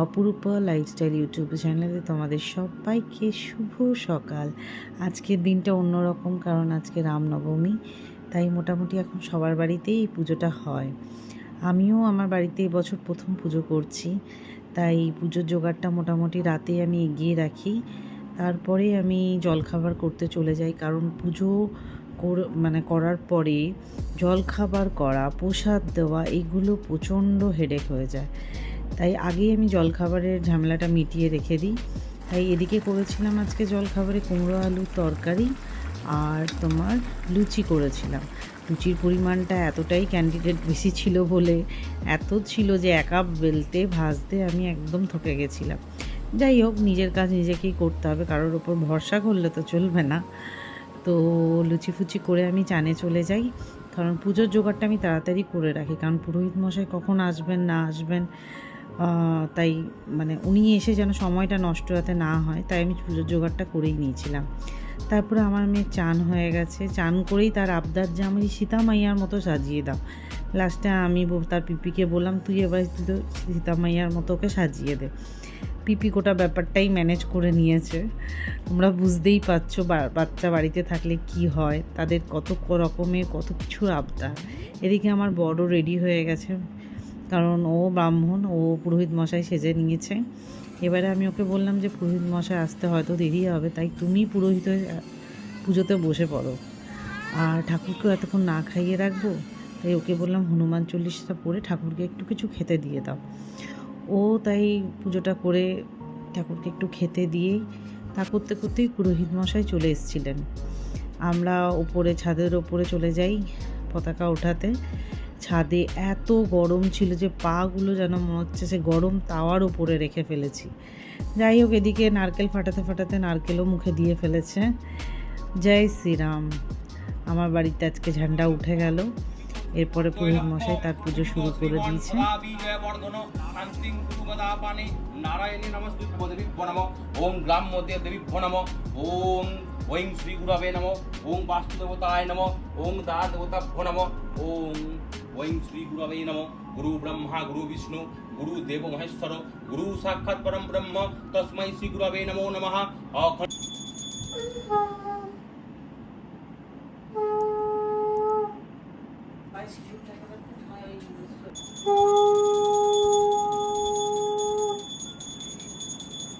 অপরূপা lifestyle YouTube চ্যানেলে তোমাদের সবাইকে শুভ সকাল। আজকের দিনটা অন্যরকম, কারণ আজকে রামনবমী, তাই মোটামুটি এখন সবার বাড়িতেই এই পুজোটা হয়। আমিও আমার বাড়িতে এবছর প্রথম পুজো করছি, তাই পুজোর জোগাড়টা মোটামুটি রাতেই আমি এগিয়ে রাখি। তারপরে আমি জলখাবার করতে চলে যাই, কারণ পুজো করার পরে জলখাবার করা, প্রসাদ দেওয়া, এগুলো প্রচণ্ড হেডেক হয়ে যায়। তাই আগেই আমি জলখাবারের ঝামেলাটা মিটিয়ে রেখে দিই। তাই এদিকে করেছিলাম আজকে জলখাবারে কুমড়ো আলুর তরকারি আর তোমার লুচি করেছিলাম। লুচির পরিমাণটা এতটাই ক্যান্ডিডেট বেশি ছিল বলে এত ছিল যে একা বেলতে ভাজতে আমি একদম থকে গেছিলাম। যাই হোক, নিজের কাজ নিজেকেই করতে হবে, কারোর ওপর ভরসা করলে তো চলবে না। তো লুচি ফুচি করে আমি চানে চলে যাই, কারণ পুজোর জোগাড়টা আমি তাড়াতাড়ি করে রাখি, কারণ পুরোহিত মশাই কখন আসবেন না আসবেন, তাই উনি এসে যেন সময়টা নষ্ট যাতে না হয়, তাই আমি পুজোর জোগাড়টা করেই নিয়েছিলাম। তারপরে আমার মেয়ে চান হয়ে গেছে, চান করেই তার আবদার যে আমি সীতা মাইয়ার মতো সাজিয়ে দাও। লাস্টে আমি তার পিপিকে বললাম, তুই এবার তো সীতা মাইয়ার মতো ওকে সাজিয়ে দে। পিপি গোটা ব্যাপারটাই ম্যানেজ করে নিয়েছে। তোমরা বুঝতেই পারছো বাচ্চা বাড়িতে থাকলে কি হয়, তাদের কত রকমের কত কিছুর আবদার। এদিকে আমার বড় রেডি হয়ে গেছে, কারণ ও ব্রাহ্মণ, ও পুরোহিত মশাই সেজে নিয়েছে। এবারে আমি ওকে বললাম যে পুরোহিত মশাই আসতে হয়তো দেরি হবে, তাই তুমি পুরোহিত হয়ে পুজোতে বসে পড়ো, আর ঠাকুরকেও এতক্ষণ না খাইয়ে রাখবো। তাই ওকে বললাম হনুমান চল্লিশটা পড়ে ঠাকুরকে একটু কিছু খেতে দিয়ে দাও। ও তাই পুজোটা করে ঠাকুরকে একটু খেতে দিয়েই তা করতে করতেই পুরোহিত মশাই চলে এসেছিলেন। আমরা ওপরে ছাদের ওপরে চলে যাই পতাকা ওঠাতে। ছাদে এত গরম ছিল যে পাগুলো যেন মনে হচ্ছে সে গরম তাওয়ার উপরে রেখে ফেলেছি। যাই হোক, এদিকে নারকেল ফাটাতে ফাটাতে নারকেলও মুখে দিয়ে ফেলেছে। জয় শ্রীরাম। আমার বাড়িতে আজকে ঝান্ডা উঠে গেল। এরপরে পুরোহিত মশাই তার পুজো শুরু করে দিয়েছে। ওম গ্রাম্য দেবীভ্যো নমঃ, ওম ওং শ্রী গুরবে নমঃ, ওং বাস্তুদেবতায় নমঃ, ওং দা দেবতাভ্যো নমঃ, ওং ওং শ্রী গুরবে নমঃ। গুরু ব্রহ্মা গুরু বিষ্ণু গুরু দেব মহেশ্বর গুরু সাক্ষাৎ পরম ব্রহ্ম তস্मै শ্রী গুরবে নমো নমঃ।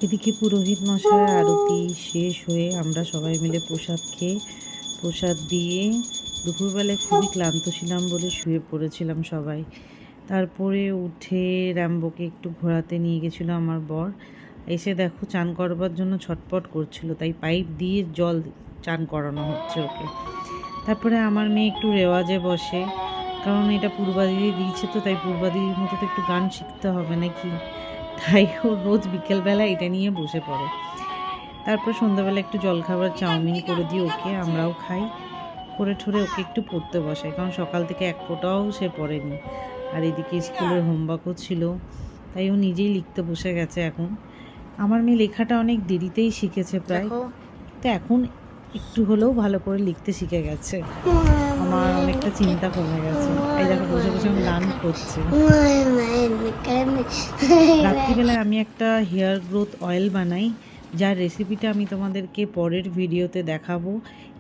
এদিকে পুরোহিত মশাই আরতি শেষ হয়ে আমরা সবাই মিলে প্রসাদ দিয়ে দুপুরবেলায় খুবই ক্লান্ত ছিলাম বলে শুয়ে পড়েছিলাম সবাই। তারপরে উঠে র্যাম্বোকে একটু ঘোরাতে নিয়ে গেছিলো আমার বর। এসে দেখো চান করবার জন্য ছটপট করছিল, তাই পাইপ দিয়ে জল চান করানো হচ্ছে ওকে। তারপরে আমার মেয়ে একটু রেওয়াজে বসে, কারণ এটা পূর্বাদিদি দিয়েছে, তো তাই পূর্বাদিদির মতো তো একটু গান শিখতে হবে নাকি, তাই ও রোজ বিকেলবেলা এটা নিয়ে বসে পড়ে। তারপর সন্ধ্যাবেলা একটু জলখাবার চাউমিন করে দিয়ে ওকে, আমরাও খাই, করে ঠোরে ওকে একটু পড়তে বসাই, কারণ সকাল থেকে এক ফোঁটাও সে পড়েনি। আর এদিকে স্কুলের হোমওয়ার্কও ছিল, তাই ও নিজেই লিখতে বসে গেছে এখন। আমার মেয়ে লেখাটা অনেক দেরিতেই শিখেছে প্রায়, তো এখন একটু হলেও ভালো করে লিখতে শিখে গেছে। আমার অনেকটা চিন্তা কমে গেছে। এই দেখো বসে বসে আমি গান করছে। রাত্রিবেলায় আমি একটা হেয়ার গ্রোথ অয়েল বানাই, যার রেসিপিটা আমি তোমাদেরকে পরের ভিডিওতে দেখাবো।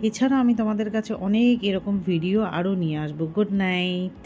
এছাড়া আমি তোমাদের কাছে অনেক এরকম ভিডিও আরও নিয়ে আসবো। Good night.